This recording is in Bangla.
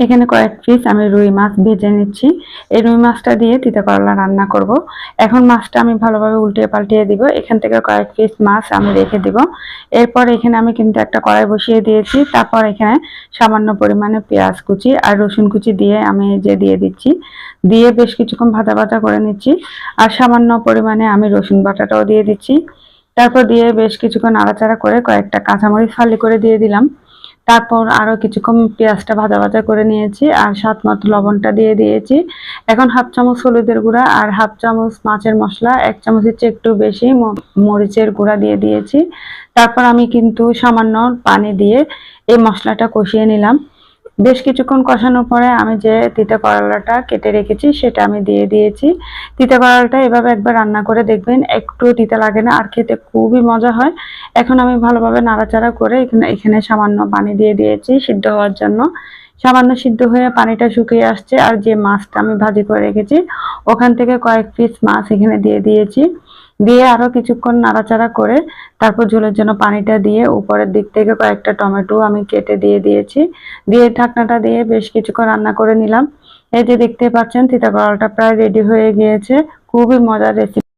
এখানে কয়েক পিস আমি রুই মাছ ভেজে নিচ্ছি। এই রুই মাছটা দিয়ে তিতা করলা রান্না করব। এখন মাছটা আমি ভালোভাবে উল্টিয়ে পাল্টিয়ে দিব। এখান থেকে কয়েক পিস মাছ আমি রেখে দিব। এরপর এখানে আমি কিন্তু একটা কড়াই বসিয়ে দিয়েছি। তারপর এখানে সামান্য পরিমাণে পেঁয়াজ কুচি আর রসুন কুচি দিয়ে আমি দিয়ে দিচ্ছি। দিয়ে বেশ কিছুক্ষণ ভাজা ভাজা করে নিচ্ছি। আর সামান্য পরিমাণে আমি রসুন বাটাটাও দিয়ে দিচ্ছি। তারপর দিয়ে বেশ কিছুক্ষণ নাড়াচাড়া করে কয়েকটা কাঁচামরিচ ফালি করে দিয়ে দিলাম। তারপর আরো কিছুক্ষণ পেঁয়াজটা ভাজা ভাজা করে নিয়েছি আর স্বাদ মতো লবণটা দিয়ে দিয়েছি। এখন হাফ চামচ হলুদের গুঁড়া আর হাফ চামচ মাছের মশলা, 1 চামচের চেয়ে একটু বেশি মরিচের গুঁড়া দিয়ে দিয়েছি। তারপর আমি কিন্তু সামান্য পানি দিয়ে এই মশলাটা কষিয়ে নিলাম। বেশ কিছুক্ষণ কষানোর পরে আমি যে তিতা করলাটা কেটে রেখেছি সেটা আমি দিয়ে দিয়েছি। তিতা করলাটা এভাবে একবার রান্না করে দেখবেন, একটু তিতা লাগে না আর খেতে খুবই মজা হয়। এখন আমি ভালোভাবে নাড়াচাড়া করে এখানে সামান্য পানি দিয়ে দিয়েছি সিদ্ধ হওয়ার জন্য। সামান্য সিদ্ধ হয়ে পানিটা শুকিয়ে আসছে আর যে মাছটা আমি ভাজি করে রেখেছি ওখান থেকে কয়েক পিস মাছ এখানে দিয়ে দিয়েছি। দিয়ে আরো কিছুক্ষণ নাড়াচাড়া করে তারপর ঝোলের জন্য পানিটা দিয়ে উপরের দিক থেকে কয়েকটা টমেটো আমি কেটে দিয়ে দিয়েছি। দিয়ে ঢাকনাটা দিয়ে বেশ কিছুক্ষণ রান্না করে নিলাম। এই যে দেখতে পাচ্ছেন তিতা করলাটা প্রায় রেডি হয়ে গিয়েছে। খুবই মজার রেসিপি।